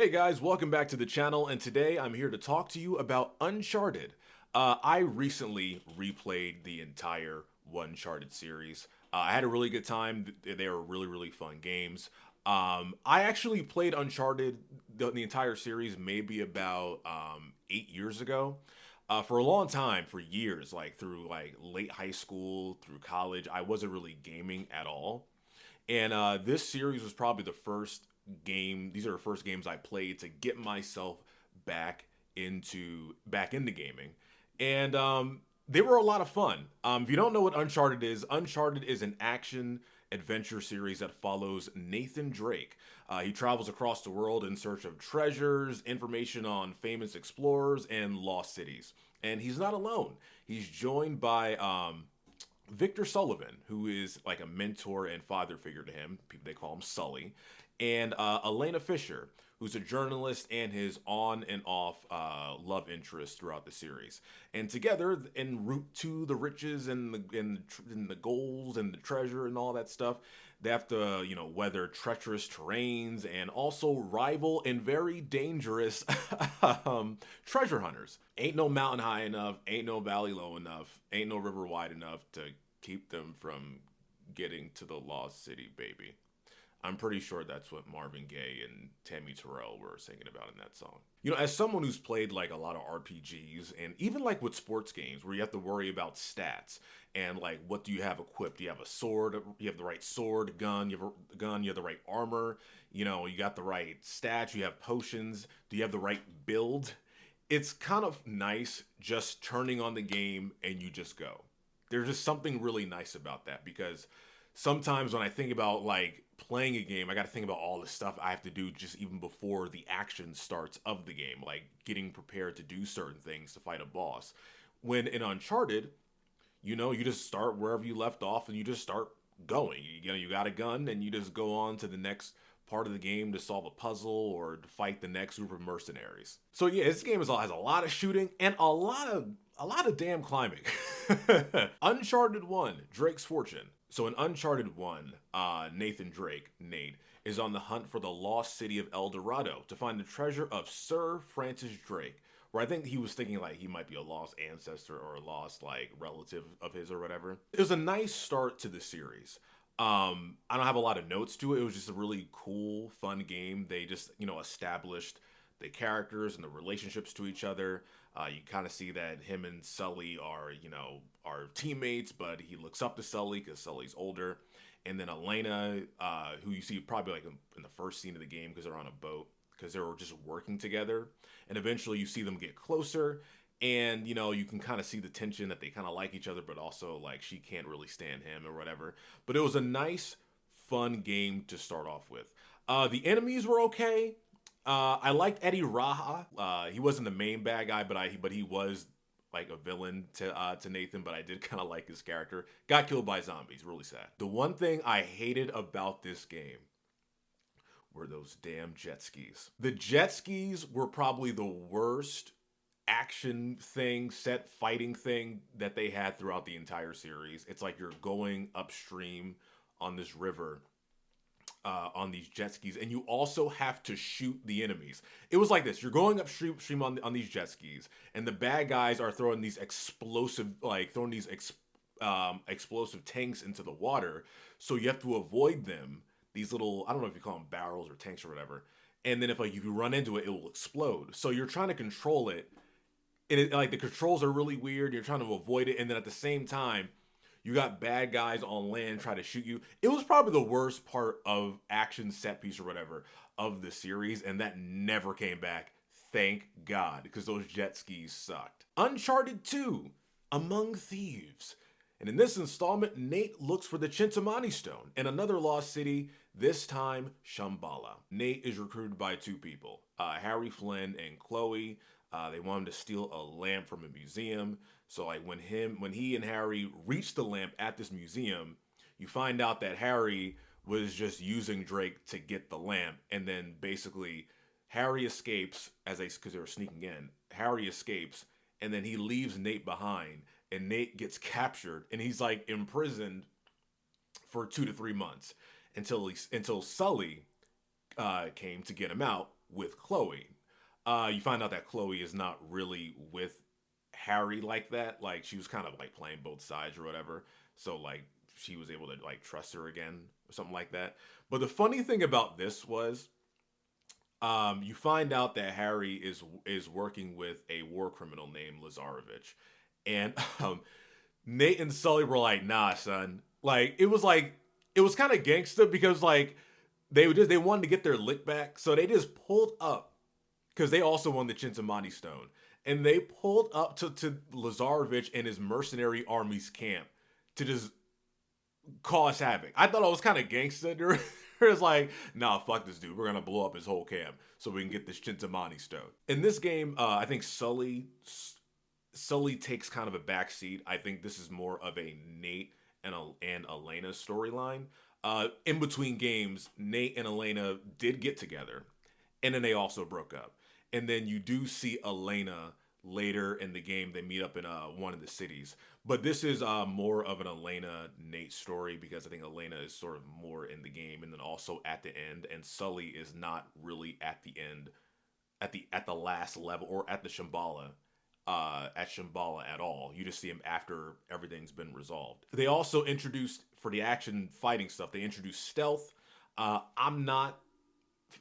Hey guys, welcome back to the channel, and today I'm here to talk to you about Uncharted. I recently replayed the entire Uncharted series. I had a really good time. They were really fun games. I actually played Uncharted the entire series maybe about 8 years ago. For a long time, for years, like through like late high school, through college, I wasn't really gaming at all. And this series was probably the first game. These are the first games I played to get myself back into gaming, and they were a lot of fun. If you don't know what Uncharted is an action adventure series that follows Nathan Drake. He travels across the world in search of treasures, information on famous explorers, and lost cities. And he's not alone. He's joined by Victor Sullivan, who is like a mentor and father figure to him. People they call him Sully, and Elena Fisher, who's a journalist and his on and off love interest throughout the series. And together, en route to the riches and the goals and the treasure and all that stuff, they have to weather treacherous terrains and also rival and very dangerous treasure hunters. Ain't no mountain high enough, ain't no valley low enough, ain't no river wide enough to keep them from getting to the lost city, baby. I'm pretty sure that's what Marvin Gaye and Tammy Terrell were singing about in that song. As someone who's played like a lot of RPGs and even like with sports games where you have to worry about stats and like what do you have equipped? Do you have a sword? You have the right sword, gun, you have a gun, you have the right armor, you got the right stats, you have potions, do you have the right build? It's kind of nice just turning on the game and you just go. There's just something really nice about that because sometimes when I think about like playing a game, I got to think about all the stuff I have to do just even before the action starts of the game, like getting prepared to do certain things to fight a boss. When in Uncharted, you just start wherever you left off and you just start going. You got a gun and you just go on to the next part of the game to solve a puzzle or to fight the next group of mercenaries. So yeah, this game has a lot of shooting and a lot of damn climbing. Uncharted 1, Drake's Fortune. So in Uncharted 1, Nathan Drake, Nate, is on the hunt for the lost city of El Dorado to find the treasure of Sir Francis Drake. Where I think he was thinking like he might be a lost ancestor or a lost like relative of his or whatever. It was a nice start to the series. I don't have a lot of notes to it. It was just a really cool, fun game. They just, established the characters and the relationships to each other. You kind of see that him and Sully are teammates, but he looks up to Sully because Sully's older. And then Elena, who you see probably like in the first scene of the game because they're on a boat because they were just working together. And eventually you see them get closer and you can kind of see the tension that they kind of like each other, but also like she can't really stand him or whatever. But it was a nice, fun game to start off with. The enemies were okay. I liked Eddie Raha. He wasn't the main bad guy, but he was like a villain to Nathan. But I did kind of like his character. Got killed by zombies. Really sad. The one thing I hated about this game were those damn jet skis. The jet skis were probably the worst action thing, set fighting thing that they had throughout the entire series. It's like you're going upstream on this river on these jet skis, and you also have to shoot the enemies. It was like this: you're going upstream on these jet skis, and the bad guys are throwing these explosive tanks into the water. So you have to avoid them. These little, I don't know if you call them barrels or tanks or whatever. And then if you run into it, it will explode. So you're trying to control it, and like the controls are really weird. You're trying to avoid it, and then at the same time, you got bad guys on land trying to shoot you. It was probably the worst part of action set piece or whatever of the series, and that never came back. Thank God, because those jet skis sucked. Uncharted 2, Among Thieves. And in this installment, Nate looks for the Chintamani Stone in another lost city, this time Shambhala. Nate is recruited by two people, Harry Flynn and Chloe. They want him to steal a lamp from a museum. So like when he and Harry reach the lamp at this museum, you find out that Harry was just using Drake to get the lamp, and then basically Harry escapes because they were sneaking in. Harry escapes, and then he leaves Nate behind, and Nate gets captured, and he's like imprisoned for 2 to 3 months until Sully came to get him out, with Chloe. You find out that Chloe is not really with Harry like that. Like she was kind of like playing both sides or whatever. So like she was able to like trust her again or something like that. But the funny thing about this was you find out that Harry is working with a war criminal named Lazarevich, and Nate and Sully were like, son." Like it was kind of gangster because like they wanted to get their lick back, so they just pulled up because they also won the Chintamani Stone, and they pulled up to Lazarevich and his mercenary army's camp to just cause havoc. I thought I was kind of gangster. It's like, nah, fuck this dude. We're gonna blow up his whole camp so we can get this Chintamani Stone. In this game, I think Sully takes kind of a backseat. I think this is more of a Nate and Elena storyline. In between games, Nate and Elena did get together, and then they also broke up. And then you do see Elena later in the game. They meet up in one of the cities. But this is more of an Elena Nate story because I think Elena is sort of more in the game, and then also at the end. And Sully is not really at the end, at the last level or at the Shambhala. At Shambhala at all. You just see him after everything's been resolved. They also introduced, for the action fighting stuff, they introduced stealth. I'm not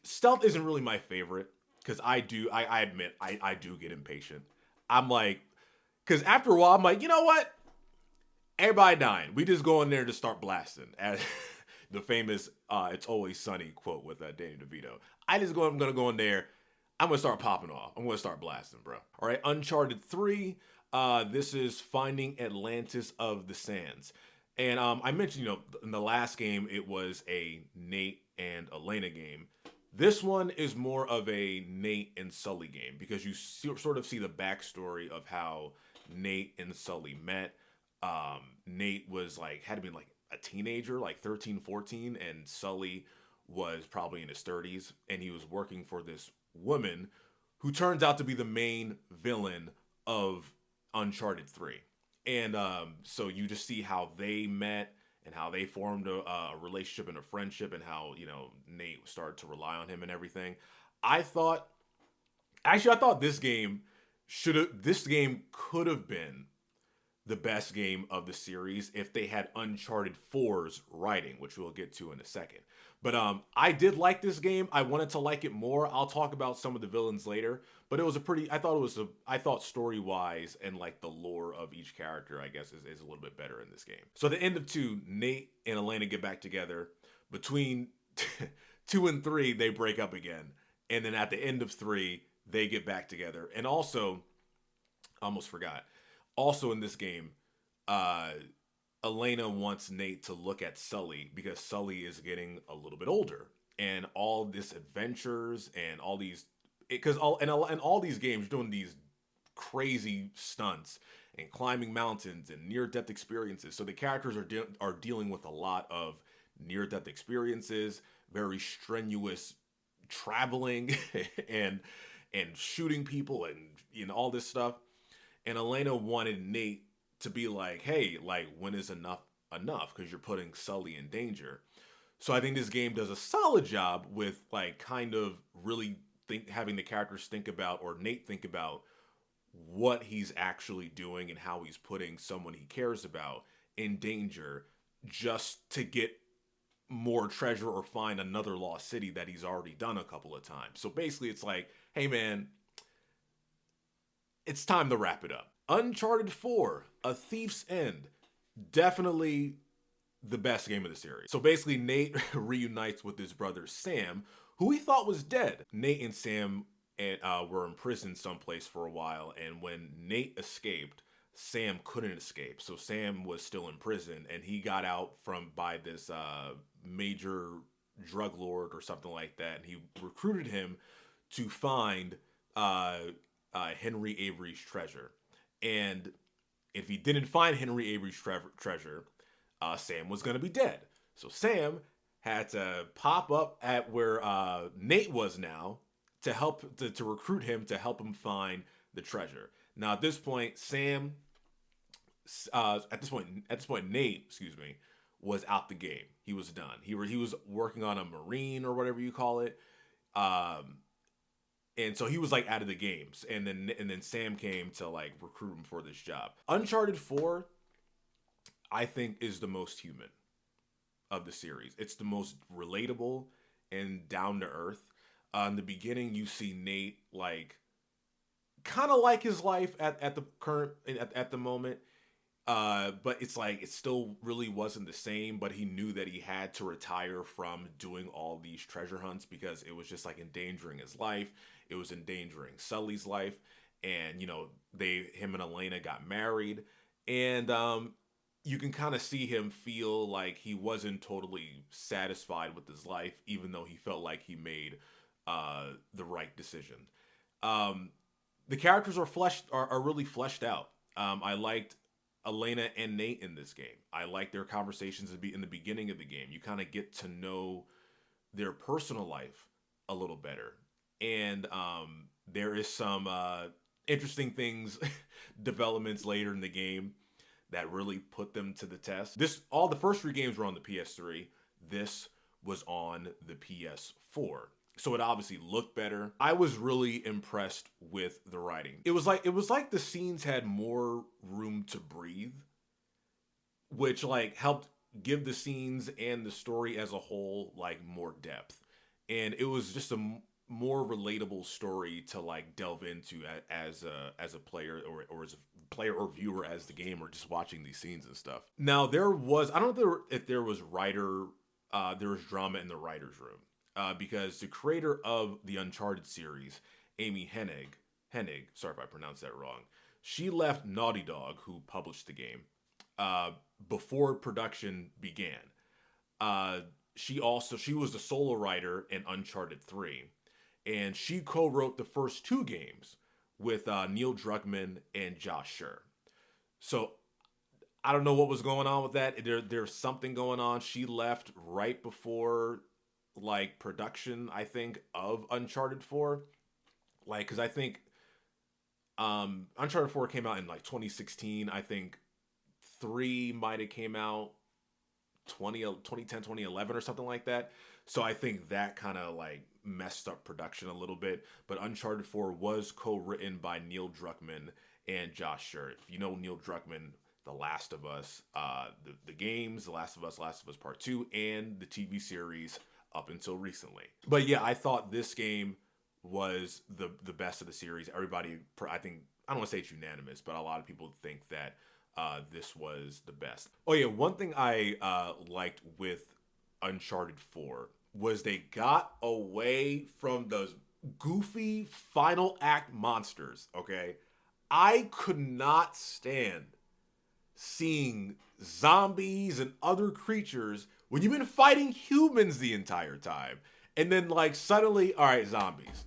Stealth isn't really my favorite because I admit I do get impatient. I'm like, because after a while I'm like, you know what? Everybody dying. We just go in there to start blasting. As the famous "It's Always Sunny" quote with Danny DeVito. I'm gonna go in there. I'm gonna start popping off. I'm gonna start blasting, bro. All right, Uncharted 3. This is Finding Atlantis of the Sands. And I mentioned, in the last game, it was a Nate and Elena game. This one is more of a Nate and Sully game because you sort of see the backstory of how Nate and Sully met. Nate was like, had to be like a teenager, like 13, 14, and Sully was probably in his 30s, and he was working for this woman who turns out to be the main villain of Uncharted 3. And so you just see how they met and how they formed a relationship and a friendship, and how, Nate started to rely on him and everything. I thought, I thought this game could have been the best game of the series if they had Uncharted 4's writing, which we'll get to in a second. But I did like this game. I wanted to like it more. I'll talk about some of the villains later. But it was I thought story-wise and like the lore of each character, I guess, is a little bit better in this game. So at the end of 2, Nate and Elena get back together. Between 2 and 3, they break up again. And then at the end of 3, they get back together. And also, I almost forgot. Also in this game, Elena wants Nate to look at Sully because Sully is getting a little bit older, and all this adventures and all these, because all these games you're doing these crazy stunts and climbing mountains and near death experiences. So the characters are dealing with a lot of near death experiences, very strenuous traveling and shooting people and all this stuff. And Elena wanted Nate to be like, hey, like, when is enough enough? Because you're putting Sully in danger. So I think this game does a solid job with like kind of really having the characters think about, or Nate think about, what he's actually doing and how he's putting someone he cares about in danger just to get more treasure or find another lost city that he's already done a couple of times. So basically it's like, hey man, it's time to wrap it up. Uncharted 4, A Thief's End. Definitely the best game of the series. So basically, Nate reunites with his brother Sam, who he thought was dead. Nate and Sam were imprisoned someplace for a while, and when Nate escaped, Sam couldn't escape. So Sam was still in prison, and he got out by this major drug lord or something like that, and he recruited him to find Henry Avery's treasure. And if he didn't find Henry Avery's treasure, Sam was going to be dead. So Sam had to pop up at where Nate was now to help to recruit him to help him find the treasure. Now at this point, Nate, was out the game. He was done. He was working on a Marine or whatever you call it. And so he was like out of the games, and then Sam came to like recruit him for this job. Uncharted 4, I think, is the most human of the series. It's the most relatable and down to earth. In the beginning, you see Nate like kind of like his life at the current at the moment. But it's like it still really wasn't the same. But he knew that he had to retire from doing all these treasure hunts because it was just like endangering his life. It was endangering Sully's life, and him and Elena got married, and you can kind of see him feel like he wasn't totally satisfied with his life, even though he felt like he made the right decision. The characters are really fleshed out. I liked Elena and Nate in this game. I liked their conversations in the beginning of the game. You kind of get to know their personal life a little better, and there is some interesting things, developments later in the game that really put them to the test. All the first three games were on the PS3. This was on the PS4. So it obviously looked better. I was really impressed with the writing. It was like the scenes had more room to breathe, which like helped give the scenes and the story as a whole like more depth. And it was just a more relatable story to like delve into as a player or as a player or viewer as the game or just watching these scenes and stuff. Now I don't know if there was drama in the writer's room. Because the creator of the Uncharted series, Amy Hennig, sorry if I pronounced that wrong, she left Naughty Dog, who published the game, before production began. She was the solo writer in Uncharted 3, and she co-wrote the first two games with Neil Druckmann and Josh Scher. So I don't know what was going on with that. There's something going on. She left right before like production, I think, of Uncharted 4. Like, because I think Uncharted 4 came out in like 2016. I think 3 might have came out 2010, 2011 or something like that. So I think that kind of like messed up production a little bit. But Uncharted 4 was co-written by Neil Druckmann and Josh Scher. If you know Neil Druckmann, The Last of Us, the games, The Last of Us Part 2, and the TV series up until recently. But yeah, I thought this game was the best of the series. Everybody, I think, I don't want to say it's unanimous, but a lot of people think that this was the best. Oh yeah, one thing I liked with Uncharted 4 was they got away from those goofy final act monsters, okay? I could not stand seeing zombies and other creatures when you've been fighting humans the entire time. And then like suddenly, all right, zombies.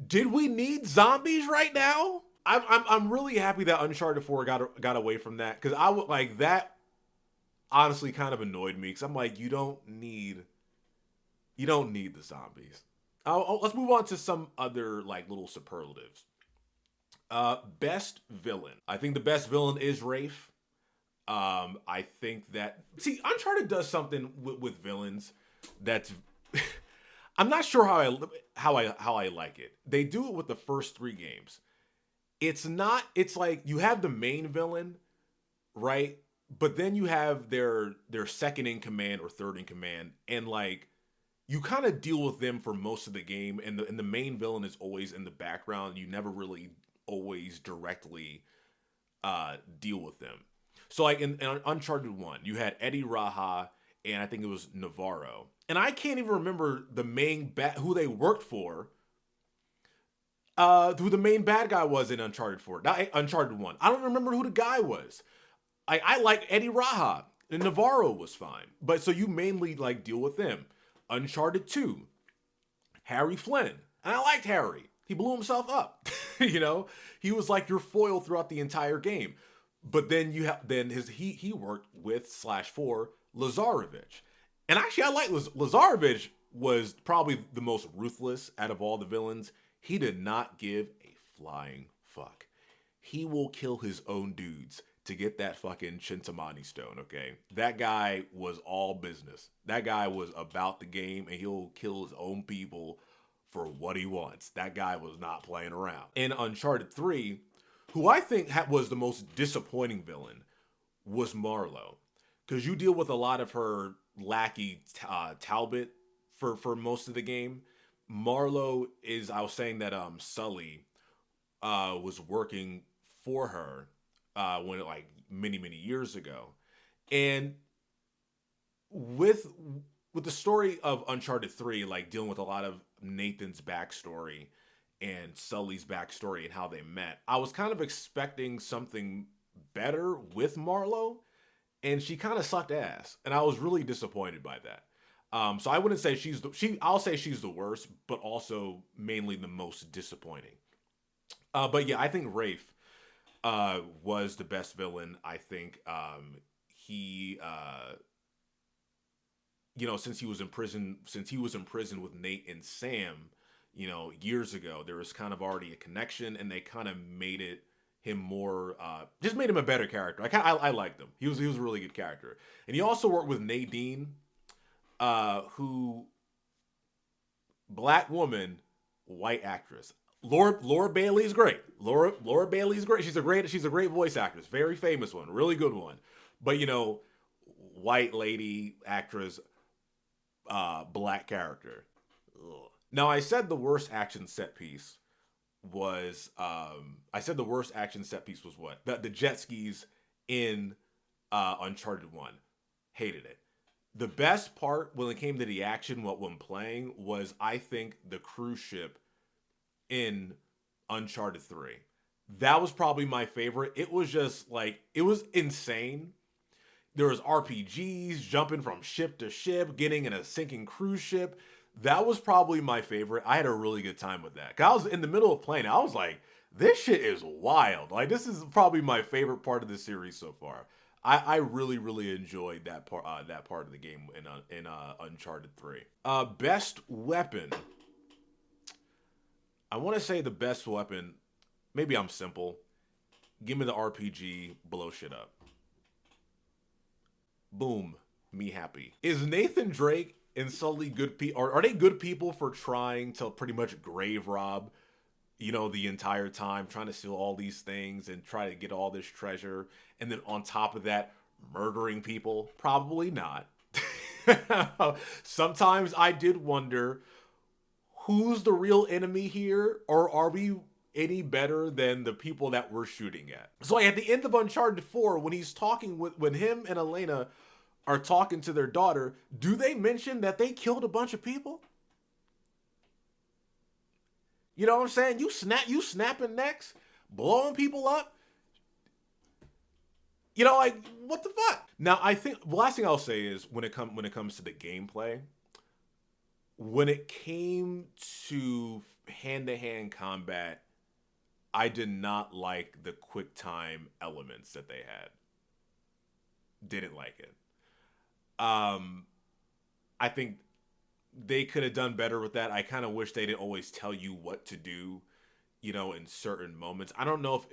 Did we need zombies right now? I'm really happy that Uncharted 4 got away from that, because I would like that honestly kind of annoyed me, because I'm like, you don't need the zombies. Let's move on to some other like little superlatives. Best villain. I think the best villain is Rafe. I think that Uncharted does something with villains that's I'm not sure how I like it. They do it with the first 3 games. It's like you have the main villain, right? But then you have their second in command or third in command, and like you kind of deal with them for most of the game, and the main villain is always in the background. You never really always directly deal with them. So like in Uncharted 1, you had Eddie Raha and I think it was Navarro. And I can't even remember the main who they worked for. Who the main bad guy was in Uncharted 4. Not Uncharted 1. I don't remember who the guy was. I like Eddie Raha. And Navarro was fine. But so you mainly like deal with them. Uncharted 2. Harry Flynn. And I liked Harry. He blew himself up. He was like your foil throughout the entire game. But then he worked with /for Lazarevich. And actually I like Lazarevich was probably the most ruthless out of all the villains. He did not give a flying fuck. He will kill his own dudes to get that fucking Chintamani stone, okay? That guy was all business. That guy was about the game, and he'll kill his own people for what he wants. That guy was not playing around. In Uncharted 3, who I think was the most disappointing villain was Marlowe. Because you deal with a lot of her lackey Talbot for most of the game. Marlowe is, I was saying that Sully was working for her when like many years ago, and with the story of Uncharted 3, like dealing with a lot of Nathan's backstory and Sully's backstory and how they met, I was kind of expecting something better with Marlowe, and she kind of sucked ass, and I was really disappointed by that. So I wouldn't say I'll say she's the worst, but also mainly the most disappointing. But yeah, I think Rafe was the best villain. I think he, since he was in prison with Nate and Sam, years ago, there was kind of already a connection, and they kind of made him more, just made him a better character. I liked him. He was a really good character, and he also worked with Nadine, who, black woman, white actress. Laura Bailey's great. Laura Bailey's great. She's a great voice actress. Very famous one. Really good one. But white lady actress, black character. Ugh. Now I said the worst action set piece was what? The jet skis in Uncharted 1. Hated it. The best part when it came to the action, when playing, was I think the cruise ship in Uncharted 3. That was probably my favorite. It was just like, it was insane. There was RPGs, jumping from ship to ship, getting in a sinking cruise ship. That was probably my favorite. I had a really good time with that. 'Cause I was in the middle of playing it. I was like, this shit is wild. Like, this is probably my favorite part of the series so far. I really enjoyed that part of the game in Uncharted 3. Best weapon. I want to say the best weapon, maybe I'm simple. Give me the RPG, blow shit up. Boom, me happy. Is Nathan Drake and Sully good people? Are they good people for trying to pretty much grave rob, the entire time, trying to steal all these things and try to get all this treasure, and then on top of that, murdering people? Probably not. Sometimes I did wonder, who's the real enemy here, or are we any better than the people that we're shooting at? So like, at the end of Uncharted 4, when he's talking when him and Elena are talking to their daughter, do they mention that they killed a bunch of people? You know what I'm saying? You snapping necks, blowing people up. Like, what the fuck? Now, I think the last thing I'll say is when it comes to the gameplay, when it came to hand-to-hand combat, I did not like the quick time elements that they had. Didn't like it. I think they could have done better with that. I kind of wish they didn't always tell you what to do, in certain moments. I don't know if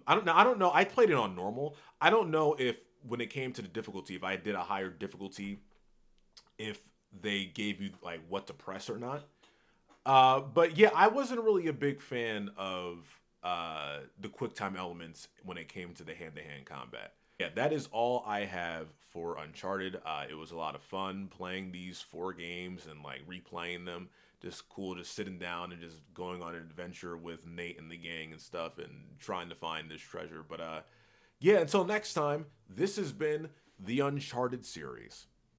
I don't know. I played it on normal. I don't know if when it came to the difficulty, if I did a higher difficulty, if they gave you like what to press or not. But yeah, I wasn't really a big fan of the quick time elements when it came to the hand-to-hand combat. Yeah, that is all I have for Uncharted. It was a lot of fun playing these 4 games and like replaying them. Just cool, just sitting down and just going on an adventure with Nate and the gang and stuff and trying to find this treasure. But yeah, until next time, this has been the Uncharted series.